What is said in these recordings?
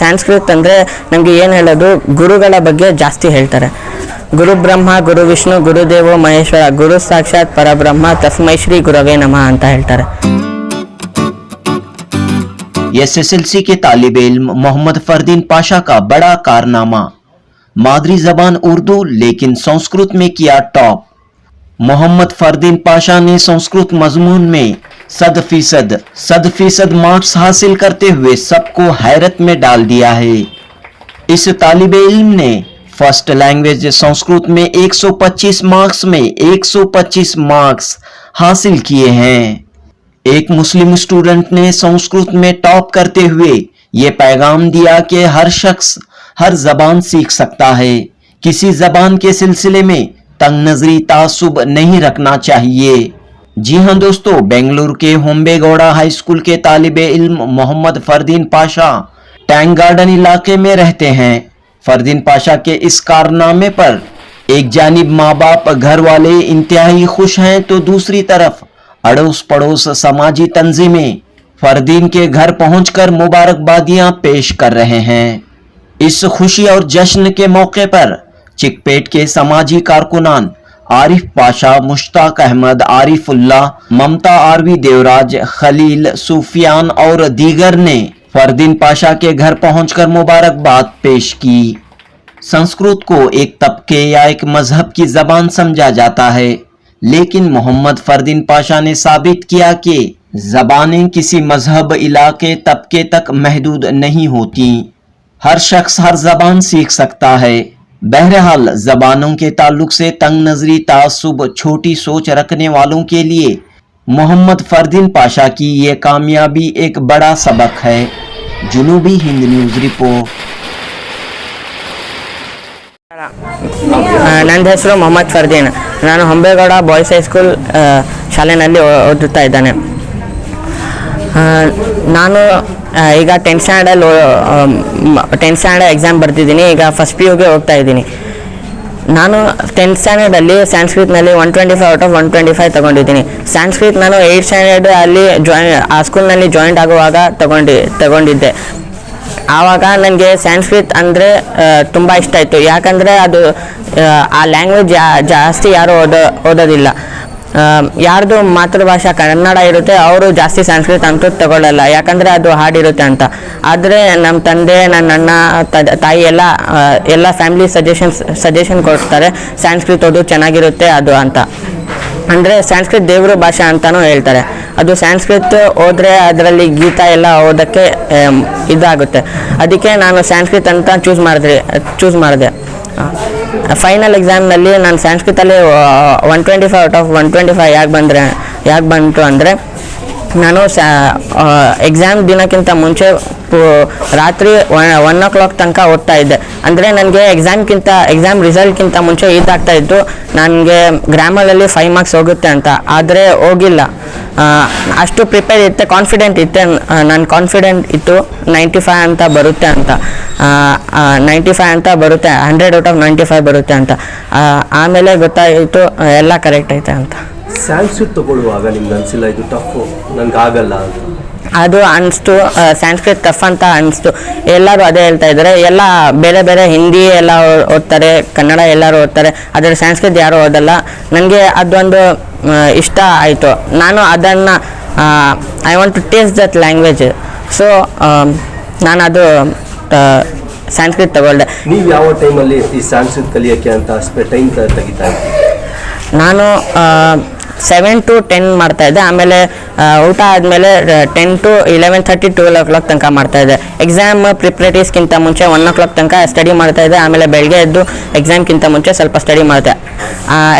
ಸಂಸ್ಕೃತ ಅಂದರೆ ನಮಗೆ ಏನು ಹೇಳೋದು, ಗುರುಗಳ ಬಗ್ಗೆ ಜಾಸ್ತಿ ಹೇಳ್ತಾರೆ. ಗುರು ಬ್ರಹ್ಮ ಗುರು ವಿಷ್ಣು ಗುರುದೇವೋ ಮಹೇಶ್ವರ ಗುರು ಸಾಕ್ಷಾತ್ ಪರಬ್ರಹ್ಮ ತಸ್ಮೈ ಶ್ರೀ ಗುರವೇ ನಮಃ ಅಂತ ಹೇಳ್ತಾರೆ. एसएसएलसी के तालिब इल्म मोहम्मद फरदीन पाशा का बड़ा कारनामा, मादरी जबान उर्दू लेकिन संस्कृत में किया टॉप। मोहम्मद फरदीन पाशा ने संस्कृत मजमून में 100% मार्क्स हासिल करते हुए सबको हैरत में डाल दिया है। इस तालिब इल्म ने फर्स्ट लैंग्वेज संस्कृत में 125 मार्क्स में 125 मार्क्स हासिल किए हैं। एक मुस्लिम स्टूडेंट ने संस्कृत में टॉप करते हुए ये पैगाम दिया कि हर शख्स हर जबान सीख सकता है, किसी जबान के सिलसिले में तंग नजरी तासुब नहीं रखना चाहिए। जी हाँ दोस्तों, बेंगलुरु के होम्बेगौड़ा हाई स्कूल के तालिबे इल्म मोहम्मद फरदीन पाशा टैंक गार्डन इलाके में रहते हैं। फरदीन पाशा के इस कारनामे पर एक जानिब माँ बाप घर वाले इंतहाई खुश हैं, तो दूसरी तरफ अड़ोस पड़ोस समाजी तंजीमें फरदीन के घर पहुंचकर मुबारकबादियां पेश कर रहे हैं। इस खुशी और जश्न के मौके पर चिकपेट के समाजी कारकुनान आरिफ पाशा, मुश्ताक अहमद, आरिफुल्ला, ममता आरवी, देवराज, खलील, सूफियान और दीगर ने फरदीन पाशा के घर पहुंचकर मुबारकबाद पेश की। संस्कृत को एक तबके या एक मजहब की जबान समझा जाता है, लेकिन मोहम्मद फरदीन पाशा ने साबित किया कि जबानें किसी मजहब, इलाके, तबके तक महदूद नहीं होती। हर शख्स हर जबान सीख सकता है। बहरहाल जबानों के ताल्लुक से तंग नजरी, तासुब, छोटी सोच रखने वालों के लिए मोहम्मद फरदीन पाशा की ये कामयाबी एक बड़ा सबक है। जुनूबी हिंद न्यूज़ रिपोर्ट। ನನ್ನ ಹೆಸರು ಮೊಹಮ್ಮದ್ ಫರ್ದೀನ್. ನಾನು ಹೊಂಬೇಗೌಡ ಬಾಯ್ಸ್ ಹೈಸ್ಕೂಲ್ ಶಾಲೆಯಲ್ಲಿ ಓದುತ್ತಾ ಇದ್ದಾನೆ. ನಾನು ಈಗ 10th ಸ್ಟ್ಯಾಂಡರ್ಡ್ ಎಕ್ಸಾಮ್ ಬರ್ತಿದ್ದೀನಿ. ಈಗ ಫಸ್ಟ್ PUಗೆ ಹೋಗ್ತಾ ಇದ್ದೀನಿ. ನಾನು 10th ಸ್ಟ್ಯಾಂಡರ್ಡಲ್ಲಿ ಸಂಸ್ಕೃತನಲ್ಲಿ 125 ಔಟ್ ಆಫ್ 125 ತೊಗೊಂಡಿದ್ದೀನಿ. ಸಂಸ್ಕೃತ್ ನಾನು 8th ಸ್ಟ್ಯಾಂಡರ್ಡ್ ಅಲ್ಲಿ ಆ ಸ್ಕೂಲ್ನಲ್ಲಿ ಜಾಯಿಂಟ್ ಆಗುವಾಗ ತಗೊಂಡಿದ್ದೆ. ಆವಾಗ ನನಗೆ ಸಂಸ್ಕೃತ್ ಅಂದರೆ ತುಂಬ ಇಷ್ಟ ಇತ್ತು. ಯಾಕಂದರೆ ಅದು ಆ ಲ್ಯಾಂಗ್ವೇಜ್ ಜಾಸ್ತಿ ಯಾರೂ ಓದೋದಿಲ್ಲ. ಯಾರ್ದು ಮಾತೃಭಾಷೆ ಕನ್ನಡ ಇರುತ್ತೆ ಅವರು ಜಾಸ್ತಿ ಸಂಸ್ಕೃತ ಅಂತೂ ತಗೊಳ್ಳಲ್ಲ, ಯಾಕಂದರೆ ಅದು ಹಾಡಿರುತ್ತೆ ಅಂತ. ಆದರೆ ನಮ್ಮ ತಂದೆ, ನನ್ನ ಅಣ್ಣ, ತಾಯಿ ಎಲ್ಲ ಫ್ಯಾಮಿಲಿ ಸಜೆಷನ್ ಕೊಡ್ತಾರೆ, ಸಂಸ್ಕೃತ ಓದು ಚೆನ್ನಾಗಿರುತ್ತೆ ಅದು ಅಂತ. ಅಂದರೆ ಸಂಸ್ಕೃತ ದೇವ್ರ ಭಾಷೆ ಅಂತಲೂ ಹೇಳ್ತಾರೆ. ಅದು ಸಂಸ್ಕೃತ ಹೋದರೆ ಅದರಲ್ಲಿ ಗೀತ ಎಲ್ಲ ಓದೋಕ್ಕೆ ಇದಾಗುತ್ತೆ. ಅದಕ್ಕೆ ನಾನು ಸಂಸ್ಕೃತ ಅಂತ ಚೂಸ್ ಮಾಡಿದೆ. ಫೈನಲ್ ಎಕ್ಸಾಮ್ನಲ್ಲಿ ನಾನು ಸಂಸ್ಕೃತಲ್ಲಿ 125 ಔಟ್ ಆಫ್ 125 ಯಾಕೆ ಬಂತು ಅಂದರೆ, ನಾನು ಎಕ್ಸಾಮ್ ದಿನಕ್ಕಿಂತ ಮುಂಚೆ ರಾತ್ರಿ 1 o'clock ತನಕ ಓದ್ತಾ ಇದ್ದೆ. ಅಂದರೆ ನನಗೆ ಎಕ್ಸಾಮ್ ರಿಸಲ್ಟ್ಗಿಂತ ಮುಂಚೆ ಇದಾಗ್ತಾ ಇತ್ತು ನನಗೆ ಗ್ರಾಮರಲ್ಲಿ 5 marks ಹೋಗುತ್ತೆ ಅಂತ. ಆದರೆ ಹೋಗಿಲ್ಲ. ಅಷ್ಟು ಪ್ರಿಪೇರ್ ಇತ್ತೆ, ಕಾನ್ಫಿಡೆಂಟ್ ಇತ್ತು 95 ಅಂತ ಬರುತ್ತೆ ಅಂತ. 95 ಅಂತ ಬರುತ್ತೆ, 100 ಔಟ್ ಆಫ್ 95 ಬರುತ್ತೆ ಅಂತ. ಆಮೇಲೆ ಗೊತ್ತಾಯಿತು ಎಲ್ಲ ಕರೆಕ್ಟ್ ಐತೆ ಅಂತ. ಸಂಸ್ಕೃತ ತಗೊಳ್ಳುವಾಗ ನಿಮ್ಗೆ ಅನಿಸಿಲ್ಲ ಇದು ಟಫ್, ನನಗೆ ಆಗಲ್ಲ ಅಂತ? ಅದು ಅನಿಸ್ತು, ಸಂಸ್ಕೃತ ಟಫ್ ಅಂತ ಅನಿಸ್ತು. ಎಲ್ಲರೂ ಅದೇ ಹೇಳ್ತಾ ಇದ್ದಾರೆ. ಎಲ್ಲ ಬೇರೆ ಹಿಂದಿ ಎಲ್ಲ ಓದ್ತಾರೆ, ಕನ್ನಡ ಎಲ್ಲರೂ ಓದ್ತಾರೆ, ಆದರೆ ಸಂಸ್ಕೃತ ಯಾರೂ ಓದಲ್ಲ. ನನಗೆ ಅದೊಂದು ಇಷ್ಟ ಆಯಿತು. ನಾನು ಅದನ್ನು I want to taste that language. So ನಾನು ಅದು ಸಂಸ್ಕೃತ ತಗೊಳ್ದೆ. ನೀವು ಯಾವ ಟೈಮಲ್ಲಿ ಈ ಸಂಸ್ಕೃತ ಕಲಿಯೋಕ್ಕೆ ಅಂತ ಟೈಮ್ ತೆಗಿತಾ ಇದ್ದೀವಿ? ನಾನು 7 to 10 ಮಾಡ್ತಾಯಿದ್ದೆ. ಆಮೇಲೆ ಊಟ ಆದಮೇಲೆ 10 to 11:30 12 o'clock ತನಕ ಮಾಡ್ತಾಯಿದ್ದೆ. ಎಕ್ಸಾಮ್ ಪ್ರಿಪ್ರೇಟರೀಸ್ಗಿಂತ ಮುಂಚೆ 1 o'clock ತನಕ ಸ್ಟಡಿ ಮಾಡ್ತಾಯಿದ್ದೆ. ಆಮೇಲೆ ಬೆಳಗ್ಗೆ ಎದ್ದು ಎಕ್ಸಾಮ್ಗಿಂತ ಮುಂಚೆ ಸ್ವಲ್ಪ ಸ್ಟಡಿ ಮಾಡಿದೆ.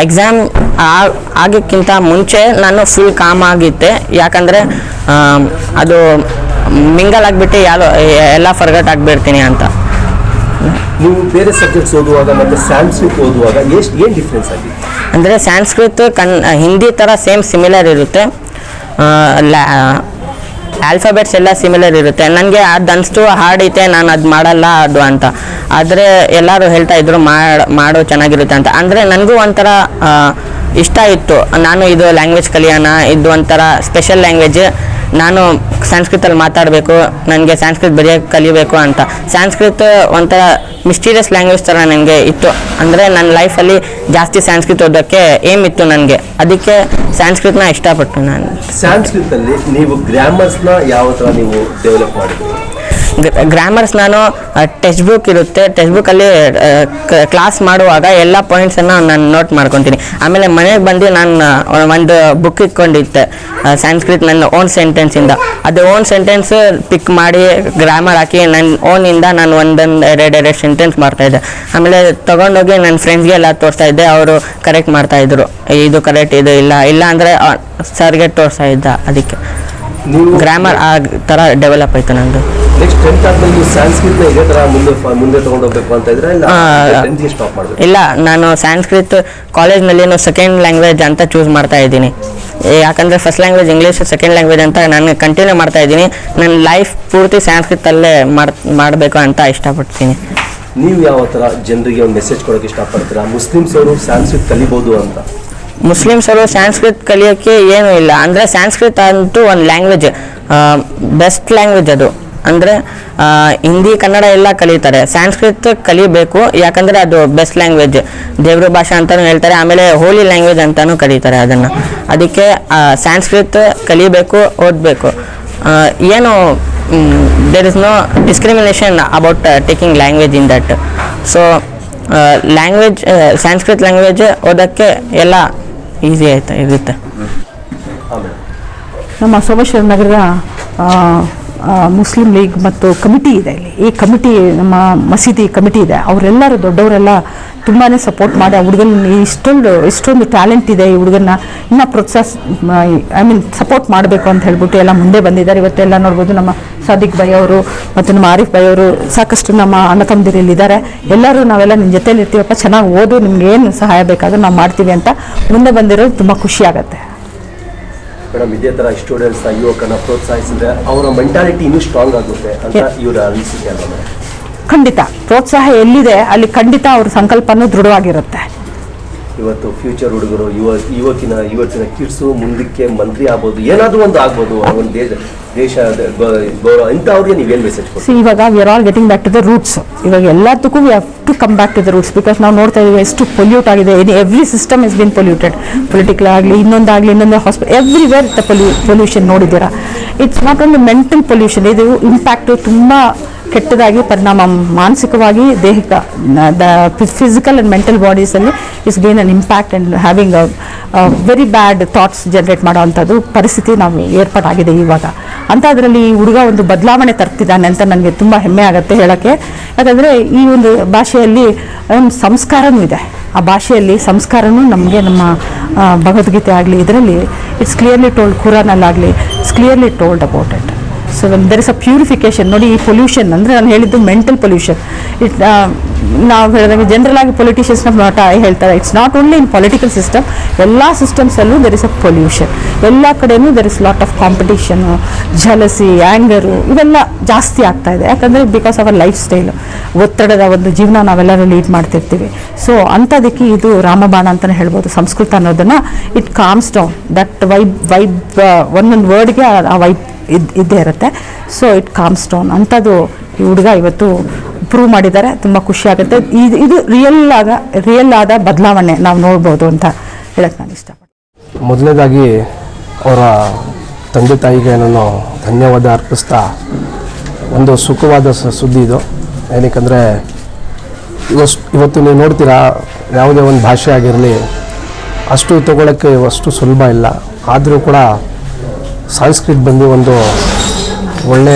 ಎಕ್ಸಾಮ್ ಆಗೋಕ್ಕಿಂತ ಮುಂಚೆ ನಾನು ಫುಲ್ ಕಾಮ್ ಆಗಿದ್ದೆ, ಯಾಕಂದರೆ ಅದು ಮಿಂಗಲ್ ಆಗಿಬಿಟ್ಟು ಎಲ್ಲ ಫರ್ಗಟ್ ಆಗಿಬಿಡ್ತೀನಿ ಅಂತ. ನೀವು ಬೇರೆ ಸಬ್ಜೆಕ್ಟ್ಸ್ ಓದುವಾಗ ಮತ್ತು ಸಂಸ್ಕೃತ ಓದುವಾಗ ಏನು ಡಿಫ್ರೆನ್ಸ್ ಆಗಿದೆ? ಅಂದರೆ ಸಂಸ್ಕೃತ ಹಿಂದಿ ಥರ ಸಿಮಿಲರ್ ಇರುತ್ತೆ, ಆಲ್ಫಾಬೆಟ್ಸ್ ಎಲ್ಲ ಸಿಮಿಲರ್ ಇರುತ್ತೆ. ನನಗೆ ಅದು ಅನಿಸ್ತು ಹಾಡೈತೆ, ನಾನು ಅದು ಮಾಡಲ್ಲ ಅದು ಅಂತ. ಆದರೆ ಎಲ್ಲರೂ ಹೇಳ್ತಾ ಇದ್ರು ಮಾಡೋ ಚೆನ್ನಾಗಿರುತ್ತೆ ಅಂತ. ಅಂದರೆ ನನಗೂ ಒಂಥರ ಇಷ್ಟ ಇತ್ತು, ನಾನು ಇದು ಲ್ಯಾಂಗ್ವೇಜ್ ಕಲಿಯೋಣ, ಇದು ಒಂಥರ ಸ್ಪೆಷಲ್ ಲ್ಯಾಂಗ್ವೇಜ್, ನಾನು ಸಂಸ್ಕೃತಲ್ಲಿ ಮಾತಾಡಬೇಕು, ನನಗೆ ಸಂಸ್ಕೃತ ಬರೆಯೋಕ್ಕೆ ಕಲಿಬೇಕು ಅಂತ. ಸಂಸ್ಕೃತ ಒಂಥರ ಮಿಸ್ಟೀರಿಯಸ್ ಲ್ಯಾಂಗ್ವೇಜ್ ಥರ ನನಗೆ ಇತ್ತು. ಅಂದರೆ ನನ್ನ ಲೈಫಲ್ಲಿ ಜಾಸ್ತಿ ಸಂಸ್ಕೃತ ಓದೋಕ್ಕೆ ಏಮ್ ಇತ್ತು ನನಗೆ. ಅದಕ್ಕೆ ಸಂಸ್ಕೃತನ ಇಷ್ಟಪಟ್ಟು ನಾನು. ಸಂಸ್ಕೃತದಲ್ಲಿ ನೀವು ಗ್ರಾಮರ್ಸ್ನ ಯಾವ ಥರ ನೀವು ಡೆವಲಪ್ ಮಾಡಿದ್ರಿ? ಗ್ರಾಮರ್ಸ್ ನಾನು ಟೆಕ್ಸ್ಟ್ ಬುಕ್ ಇರುತ್ತೆ, ಟೆಕ್ಸ್ಟ್ ಬುಕ್ಕಲ್ಲಿ ಕ್ಲಾಸ್ ಮಾಡುವಾಗ ಎಲ್ಲ ಪಾಯಿಂಟ್ಸನ್ನು ನಾನು ನೋಟ್ ಮಾಡ್ಕೊತೀನಿ. ಆಮೇಲೆ ಮನೆಗೆ ಬಂದು ನಾನು ಒಂದು ಬುಕ್ ಇಟ್ಕೊಂಡಿದ್ದೆ ಸಂಸ್ಕೃತ ನನ್ನ ಓನ್ ಸೆಂಟೆನ್ಸಿಂದ. ಅದು ಓನ್ ಸೆಂಟೆನ್ಸ್ ಪಿಕ್ ಮಾಡಿ ಗ್ರಾಮರ್ ಹಾಕಿ ನನ್ನ ಓನಿಂದ ನಾನು ಎರಡು ಸೆಂಟೆನ್ಸ್ ಮಾಡ್ತಾಯಿದ್ದೆ. ಆಮೇಲೆ ತೊಗೊಂಡೋಗಿ ನನ್ನ ಫ್ರೆಂಡ್ಸ್ಗೆಲ್ಲ ತೋರಿಸ್ತಾ ಇದ್ದೆ, ಅವರು ಕರೆಕ್ಟ್ ಮಾಡ್ತಾಯಿದ್ರು, ಇದು ಕರೆಕ್ಟ್ ಇದು ಇಲ್ಲ ಅಂದರೆ ಸರ್ಗೆ ತೋರಿಸ್ತಾ ಇದ್ದ. ಅದಕ್ಕೆ ನೀವು ಗ್ರಾಮರ್ ಆ ಥರ ಡೆವಲಪ್ ಆಯಿತು ನಂದು. ನೆಕ್ಸ್ಟ್ 10th ಆದ್ಮೇಲೆ ನೀವು ಸಂಸ್ಕೃತನ ಇದೇ ಥರ ಮುಂದೆ ತೊಗೊಂಡೋಗ್ಬೇಕು ಅಂತ ಇದ್ರೆ ಸ್ಟಾಪ್ ಮಾಡಬೇಕು? ಇಲ್ಲ, ನಾನು ಸಂಸ್ಕೃತ ಕಾಲೇಜ್ನಲ್ಲಿ ಸೆಕೆಂಡ್ ಲ್ಯಾಂಗ್ವೇಜ್ ಅಂತ ಚೂಸ್ ಮಾಡ್ತಾ ಇದ್ದೀನಿ. ಯಾಕಂದರೆ first language English, second language ಅಂತ ನಾನು ಕಂಟಿನ್ಯೂ ಮಾಡ್ತಾ ಇದ್ದೀನಿ. ನನ್ನ ಲೈಫ್ ಪೂರ್ತಿ ಸಂಸ್ಕೃತಲ್ಲೇ ಮಾಡಬೇಕು ಅಂತ ಇಷ್ಟಪಡ್ತೀನಿ. ನೀವು ಯಾವ ಥರ ಜನರಿಗೆ ಒಂದು ಮೆಸೇಜ್ ಕೊಡೋಕ್ಕೆ ಇಷ್ಟಪಡ್ತೀರಾ? ಮುಸ್ಲಿಮ್ಸ್ ಅವರು ಸಂಸ್ಕೃತ ಕಲಿಬೋದು ಅಂತ. ಮುಸ್ಲಿಮ್ಸ್ ಅವರು ಸಂಸ್ಕೃತ ಕಲಿಯೋಕ್ಕೆ ಏನೂ ಇಲ್ಲ. ಅಂದರೆ ಸಂಸ್ಕೃತ ಅಂತೂ ಒಂದು ಲ್ಯಾಂಗ್ವೇಜ್, ಬೆಸ್ಟ್ ಲ್ಯಾಂಗ್ವೇಜ್ ಅದು. ಅಂದರೆ ಹಿಂದಿ ಕನ್ನಡ ಎಲ್ಲ ಕಲಿತಾರೆ, ಸಂಸ್ಕೃತ ಕಲಿಬೇಕು. ಯಾಕಂದರೆ ಅದು ಬೆಸ್ಟ್ ಲ್ಯಾಂಗ್ವೇಜ್, ದೇವ್ರ ಭಾಷೆ ಅಂತಲೂ ಹೇಳ್ತಾರೆ. ಆಮೇಲೆ ಹೋಲಿ ಲ್ಯಾಂಗ್ವೇಜ್ ಅಂತಲೂ ಕರೀತಾರೆ ಅದನ್ನು. ಅದಕ್ಕೆ ಸಂಸ್ಕೃತ ಕಲಿಬೇಕು, ಓದಬೇಕು. ಏನು there is no discrimination about taking language in that. So language, Sanskrit language ಓದೋಕ್ಕೆ ಎಲ್ಲ ಈಸಿ ಇರುತ್ತೆ. ನಮ್ಮ ಸೋಮೇಶ್ವರ ನಗರದ ಮುಸ್ಲಿಂ ಲೀಗ್ ಮತ್ತು ಕಮಿಟಿ ಇದೆ ಇಲ್ಲಿ. ಈ ಕಮಿಟಿ, ನಮ್ಮ ಮಸೀದಿ ಕಮಿಟಿ ಇದೆ, ಅವರೆಲ್ಲರೂ ದೊಡ್ಡವರೆಲ್ಲ ತುಂಬಾ ಸಪೋರ್ಟ್ ಮಾಡಿ ಆ ಹುಡುಗನ ಇಷ್ಟೊಂದು ಟ್ಯಾಲೆಂಟ್ ಇದೆ, ಈ ಹುಡುಗನ್ನ ಇನ್ನೂ ಸಪೋರ್ಟ್ ಮಾಡಬೇಕು ಅಂತ ಹೇಳ್ಬಿಟ್ಟು ಎಲ್ಲ ಮುಂದೆ ಬಂದಿದ್ದಾರೆ. ಇವತ್ತೆಲ್ಲ ನೋಡ್ಬೋದು, ನಮ್ಮ ಸಾದಿಕ್ ಭಾಯ್ ಅವರು ಮತ್ತು ನಮ್ಮ ಆರಿಫ್ ಭಾಯ್ ಅವರು, ಸಾಕಷ್ಟು ನಮ್ಮ ಅಣ್ಣ ತಮ್ಮದಿರಿಲ್ಲಿದ್ದಾರೆ. ಎಲ್ಲರೂ ನಾವೆಲ್ಲ ನಿಮ್ಮ ಜೊತೆಲಿ ಇರ್ತೀವಪ್ಪ, ಚೆನ್ನಾಗಿ ಓದು, ನಿಮ್ಗೆ ಏನು ಸಹಾಯ ಬೇಕಾದರೂ ನಾವು ಮಾಡ್ತೀವಿ ಅಂತ ಮುಂದೆ ಬಂದಿರೋದು ತುಂಬ ಖುಷಿ ಆಗುತ್ತೆ. ಮೇಡಮ್, ಇದೇ ಥರ ಸ್ಟೂಡೆಂಟ್ಸ್ನ, ಯುವಕರನ್ನ ಪ್ರೋತ್ಸಾಹಿಸಿದ್ರೆ ಅವರ ಮೆಂಟಾಲಿಟಿ ಇನ್ನೂ ಸ್ಟ್ರಾಂಗ್ ಆಗುತ್ತೆ ಅಂತ ಇವರ ಅನಿಸಿಕೆ ಅಲ್ಲ? ಖಂಡಿತ ಪ್ರೋತ್ಸಾಹ ಎಲ್ಲಿದೆ ಅಲ್ಲಿ ಖಂಡಿತ ಅವ್ರ ಸಂಕಲ್ಪನೂ ದೃಢವಾಗಿರುತ್ತೆ. ಇವತ್ತು ಫ್ಯೂಚರ್ ಹುಡುಗರು, ಇವತ್ತಿನ ಕಿಡ್ಸು ಮುಂದಕ್ಕೆ ಮಂತ್ರಿ ಆಗ್ಬೋದು, ಏನಾದರೂ ಒಂದು ಆಗ್ಬೋದು, ಒಂದು ದೇಶ ಗೌರವ ಇಂಥವ್ರಿಗೆ ನೀವೇನು ಮೆಸೇಜ್ ಕೊಡ್ತೀವಿ? ಇವಾಗ we are all getting back to the roots. ಇವಾಗ ಎಲ್ಲದಕ್ಕೂ we have to come back to the roots. Because ನಾವು ನೋಡ್ತಾ ಇದ್ದೀವಿ ಎಷ್ಟು ಪೊಲ್ಯೂಟ್ ಆಗಿದೆ. Every system is been polluted. Political ಆಗಲಿ, ಇನ್ನೊಂದು ಹಾಸ್ಪಿಟಲ್, ಎವ್ರಿವೇರ್ ದ ಪೊಲ್ಯೂಷನ್ ನೋಡಿದ್ದೀರಾ. It's not only mental pollution, ಇದು ಇಂಪ್ಯಾಕ್ಟು ತುಂಬ ಕೆಟ್ಟದಾಗಿ ಪರಿಣಾಮ ಮಾನಸಿಕವಾಗಿ, ದೇಹಿಕ, ದ ಫಿಸಿಕಲ್ ಆ್ಯಂಡ್ ಮೆಂಟಲ್ ಬಾಡೀಸಲ್ಲಿ is gain an impact and having very bad thoughts generate ಮಾಡೋ ಅಂಥದ್ದು ಪರಿಸ್ಥಿತಿ ನಾವು ಏರ್ಪಾಟಾಗಿದೆ ಇವಾಗ. ಅಂಥದ್ರಲ್ಲಿ ಈ ಹುಡುಗ ಒಂದು ಬದಲಾವಣೆ ತರ್ತಿದ್ದಾನೆ ಅಂತ ನನಗೆ ತುಂಬ ಹೆಮ್ಮೆ ಆಗುತ್ತೆ ಹೇಳೋಕ್ಕೆ. ಯಾಕಂದರೆ ಈ ಒಂದು ಭಾಷೆಯಲ್ಲಿ ಒಂದು ಸಂಸ್ಕಾರನೂ ಇದೆ. ಆ ಭಾಷೆಯಲ್ಲಿ ಸಂಸ್ಕಾರನೂ ನಮಗೆ ನಮ್ಮ ಭಗವದ್ಗೀತೆ ಆಗಲಿ, ಇದರಲ್ಲಿ ಇಟ್ಸ್ ಕ್ಲಿಯರ್ಲಿ ಟೋಲ್ಡ್, ಕುರಾನಲ್ಲಾಗಲಿ it's clearly told about it. So there is a purification. ನೋಡಿ, ಈ ಪೊಲ್ಯೂಷನ್ ಅಂದರೆ ನಾನು ಹೇಳಿದ್ದು ಮೆಂಟಲ್ ಪೊಲ್ಯೂಷನ್. ನಾವು ಹೇಳಿದಾಗ ಜನರಲ್ ಆಗಿ ಪೊಲಿಟಿಷಿಯನ್ಸ್ನ ಹೇಳ್ತಾರೆ, it's not only in political system, ಎಲ್ಲ ಸಿಸ್ಟಮ್ಸಲ್ಲೂ ದೆರ್ ಇಸ್ ಅ ಪೊಲ್ಯೂಷನ್. ಎಲ್ಲ ಕಡೆಯೂ there is lot of competition, jealousy, anger, ಇವೆಲ್ಲ ಜಾಸ್ತಿ ಆಗ್ತಾ ಇದೆ. ಯಾಕಂದರೆ ಬಿಕಾಸ್ ಅವರ್ ಲೈಫ್ ಸ್ಟೈಲು, ಒತ್ತಡದ ಒಂದು ಜೀವನ ನಾವೆಲ್ಲರೂ ಲೀಡ್ ಮಾಡ್ತಿರ್ತೀವಿ. ಸೊ ಅಂಥದಕ್ಕೆ ಇದು ರಾಮಬಾಣ ಅಂತಲೇ ಹೇಳ್ಬೋದು. ಸಂಸ್ಕೃತ ಅನ್ನೋದನ್ನು it calms down, that vibe ಒಂದೊಂದು ವರ್ಡ್ಗೆ ಆ ವೈಬ್ ಇದ್ದೇ ಇರುತ್ತೆ. So it calms down. ಅಂಥದ್ದು ಈ ಹುಡುಗ ಇವತ್ತು ಪ್ರೂವ್ ಮಾಡಿದ್ದಾರೆ. ತುಂಬ ಖುಷಿ ಆಗುತ್ತೆ. ಇದು ರಿಯಲ್ ಆದ ಬದಲಾವಣೆ ನಾವು ನೋಡ್ಬೋದು ಅಂತ ಹೇಳಕ್ಕೆ ನಾನು ಇಷ್ಟಪಡ್ತೀನಿ. ಮೊದಲನೇದಾಗಿ ಅವರ ತಂದೆ ತಾಯಿಗೆ ನಾನು ಧನ್ಯವಾದ ಅರ್ಪಿಸ್ತಾ, ಒಂದು ಸುಖವಾದ ಸುದ್ದಿ ಇದು. ಏನಕ್ಕೆಂದರೆ ಇವತ್ತು ನೀವು ನೋಡ್ತೀರಾ, ಯಾವುದೇ ಒಂದು ಭಾಷೆ ಆಗಿರಲಿ ಅಷ್ಟು ತಗೊಳ್ಳೋಕ್ಕೆ ಅಷ್ಟು ಸುಲಭ ಇಲ್ಲ. ಆದರೂ ಕೂಡ ಸಂಸ್ಕೃತ ಬಂದು ಒಂದು ಒಳ್ಳೆ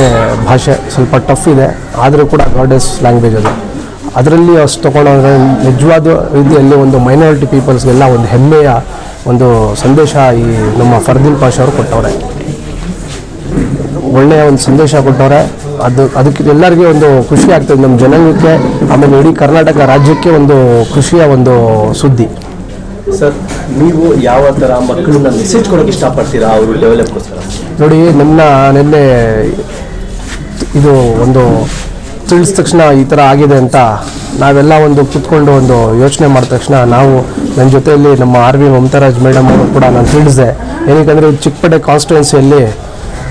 ಭಾಷೆ, ಸ್ವಲ್ಪ ಟಫ್ ಇದೆ, ಆದರೂ ಕೂಡ ಗಾಡೆಸ್ ಲ್ಯಾಂಗ್ವೇಜ್ ಅದು. ಅದರಲ್ಲಿ ಅಷ್ಟು ತೊಗೊಂಡ್ರೆ ನಿಜವಾದ ರೀತಿಯಲ್ಲಿ ಒಂದು ಮೈನಾರಿಟಿ ಪೀಪಲ್ಸ್ಗೆಲ್ಲ ಒಂದು ಹೆಮ್ಮೆಯ ಒಂದು ಸಂದೇಶ ಈ ನಮ್ಮ ಫರ್ದೀನ್ ಪಾಷಾ ಅವರು ಕೊಟ್ಟವ್ರೆ. ಒಳ್ಳೆಯ ಒಂದು ಸಂದೇಶ ಕೊಟ್ಟವ್ರೆ. ಅದಕ್ಕೆ ಎಲ್ಲರಿಗೆ ಒಂದು ಖುಷಿ ಆಗ್ತದೆ, ನಮ್ಮ ಜನಾಂಗಕ್ಕೆ, ಆಮೇಲೆ ಇಡೀ ಕರ್ನಾಟಕ ರಾಜ್ಯಕ್ಕೆ ಒಂದು ಖುಷಿಯ ಒಂದು ಸುದ್ದಿ. ಸರ್, ನೀವು ಯಾವ ಥರ ಮಕ್ಕಳನ್ನ ಮೆಸೇಜ್ ಕೊಡೋಕೆ ಇಷ್ಟಪಡ್ತೀರಾ ಅವರು ಡೆವಲಪ್ಗೋಸ್ಕರ? ನೋಡಿ, ನಿನ್ನೆ ಇದು ಒಂದು ತಿಳಿದ ತಕ್ಷಣ ಈ ಥರ ಆಗಿದೆ ಅಂತ ನಾವೆಲ್ಲ ಒಂದು ಕೂತ್ಕೊಂಡು ಒಂದು ಯೋಚನೆ ಮಾಡಿದ ತಕ್ಷಣ ನಾವು ನನ್ನ ಜೊತೆಯಲ್ಲಿ ನಮ್ಮ ಆರ್ ವಿ ಮಮತಾರಾಜ್ ಮೇಡಮ್ ಅವರು ಕೂಡ ನಾನು ತಿಳಿಸಿದೆ. ಏನಕ್ಕೆ ಚಿಕ್ಕಪೇಟೆ ಕಾನ್ಸ್ಟಿಟ್ಯೂನ್ಸಿಯಲ್ಲಿ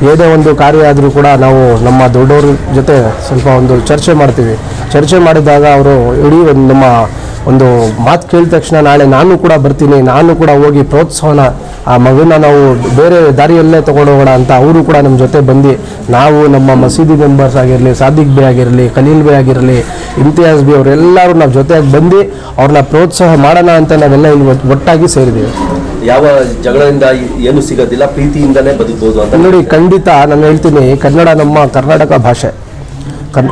ಏನೇ ಒಂದು ಕಾರ್ಯ ಆದರೂ ಕೂಡ ನಾವು ನಮ್ಮ ದೊಡ್ಡವ್ರ ಜೊತೆ ಸ್ವಲ್ಪ ಒಂದು ಚರ್ಚೆ ಮಾಡ್ತೀವಿ. ಚರ್ಚೆ ಮಾಡಿದಾಗ ಅವರು ಇಡೀ ನಮ್ಮ ಒಂದು ಮಾತು ಕೇಳಿದ ತಕ್ಷಣ ನಾಳೆ ನಾನು ಕೂಡ ಬರ್ತೀನಿ, ನಾನು ಕೂಡ ಹೋಗಿ ಪ್ರೋತ್ಸಾಹನ ಆ ಮಗುನ ನಾವು ಬೇರೆ ದಾರಿಯಲ್ಲೇ ತೊಗೊಂಡೋಗೋಣ ಅಂತ ಅವರು ಕೂಡ ನಮ್ಮ ಜೊತೆ ಬಂದು ನಾವು ನಮ್ಮ ಮಸೀದಿ ಮೆಂಬರ್ಸ್ ಆಗಿರಲಿ, ಸಾದಿಕ್ ಬಿ ಆಗಿರಲಿ, ಖಲೀಲ್ ಬಿ ಆಗಿರಲಿ, ಇಮ್ತಿಯಾಜ್ ಬಿ ಅವರೆಲ್ಲರೂ ನಾವು ಜೊತೆಯಾಗಿ ಬಂದು ಅವ್ರನ್ನ ಪ್ರೋತ್ಸಾಹ ಮಾಡೋಣ ಅಂತ ನಾವೆಲ್ಲ ಇಲ್ಲಿ ಒಟ್ಟಾಗಿ ಸೇರಿದ್ದೀವಿ. ಯಾವ ಜಗಳದಿಂದ ಏನು ಸಿಗೋದಿಲ್ಲ, ಪ್ರೀತಿಯಿಂದಲೇ ಬದುಕಬಹುದು ಅಂತ ನೋಡಿ. ಖಂಡಿತ ನಾನು ಹೇಳ್ತೀನಿ, ಕನ್ನಡ ನಮ್ಮ ಕರ್ನಾಟಕ ಭಾಷೆ,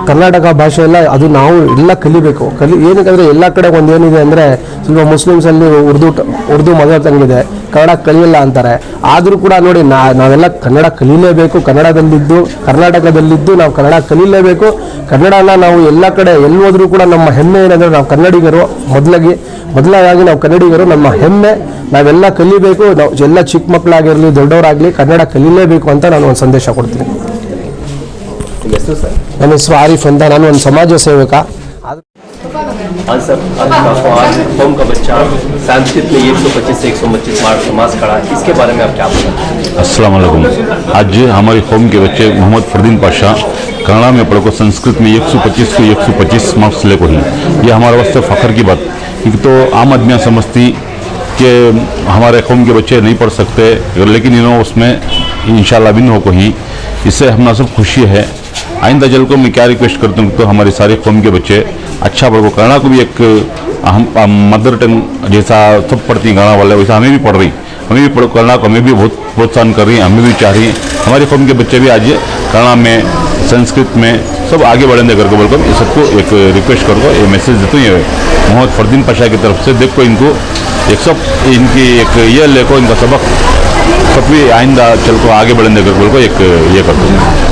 ಕರ್ನಾಟಕ ಭಾಷೆ ಎಲ್ಲ ಅದು ನಾವು ಎಲ್ಲ ಕಲಿಬೇಕು. ಏನಕ್ಕಂದರೆ ಎಲ್ಲ ಕಡೆ ಒಂದೇನಿದೆ ಅಂದರೆ ಸ್ವಲ್ಪ ಮುಸ್ಲಿಮ್ಸಲ್ಲಿ ಉರ್ದು ಮದರ್ ಟಂಗ್ ಇದೆ, ಕನ್ನಡ ಕಲಿಯಲ್ಲ ಅಂತಾರೆ. ಆದರೂ ಕೂಡ ನೋಡಿ ನಾವೆಲ್ಲ ಕನ್ನಡ ಕಲೀಲೇಬೇಕು. ಕರ್ನಾಟಕದಲ್ಲಿದ್ದು ನಾವು ಕನ್ನಡ ಕಲೀಲೇಬೇಕು. ಕನ್ನಡನ ನಾವು ಎಲ್ಲ ಕಡೆ ಎಲ್ಲಿ ಹೋದ್ರೂ ಕೂಡ ನಮ್ಮ ಹೆಮ್ಮೆ ಏನಂದರೆ ನಾವು ಕನ್ನಡಿಗರು. ಮೊದಲಾಗಿ ನಾವು ಕನ್ನಡಿಗರು, ನಮ್ಮ ಹೆಮ್ಮೆ ನಾವೆಲ್ಲ ಕಲಿಬೇಕು. ನಾವು ಎಲ್ಲ ಚಿಕ್ಕ ಮಕ್ಕಳಾಗಿರಲಿ ದೊಡ್ಡವರಾಗಲಿ ಕನ್ನಡ ಕಲೀಲೇಬೇಕು ಅಂತ ನಾನು ಒಂದು ಸಂದೇಶ ಕೊಡ್ತೀನಿ. ನನ್ನ ಹೆಸರು ಆರಿಫ್ ಅಂತ, ನಾನು ಒಂದು ಸಮಾಜ ಸೇವಕ. आज सर, आज कौम का बच्चा संस्कृत में 125 से 125 मार्क्स खड़ा, इसके बारे में आप क्या बोलेंगे? अस्सलाम वालेकुम। आज हमारे कौम के बच्चे मोहम्मद फरदीन पाशा कन्नड़ा में पढ़ो, संस्कृत में 125 को 125 मार्क्स ले को ही, ये हमारे वास्ते फ़ख्र की बात। एक तो आम आदमियाँ समझती कि हमारे कौम के बच्चे नहीं पढ़ सकते, लेकिन इन्होंने उसमें इंशाल्लाह बिन हो को ही, इससे हम सब खुशी है। आइंदा जल को मैं क्या रिक्वेस्ट करता हूँ, तो हमारे सारे कौम के बच्चे अच्छा पढ़ो। कन्नड़ा को भी एक हम मदर टंग जैसा सब पढ़ती हैं कन्नड़ा वाले, वैसा हमें भी पढ़ रही, हमें भी पढ़ो कन्नड़ा को, हमें भी बहुत प्रोत्साहन कर रही हैं, हमें भी चाह रही हैं हमारे कौम के बच्चे भी आज कन्नड़ा में, संस्कृत में सब आगे बढ़ेंगे करके बोलकर ये सबको एक रिक्वेस्ट करो, ये मैसेज देता हूँ। ये मोहम्मद फरदीन पाशा की तरफ से देखो, इनको एक सब इनकी एक ये लेको, इनका सबक सब भी आइंदा चल को आगे बढ़ेंगे करके बोलकर एक ये करता हूँ।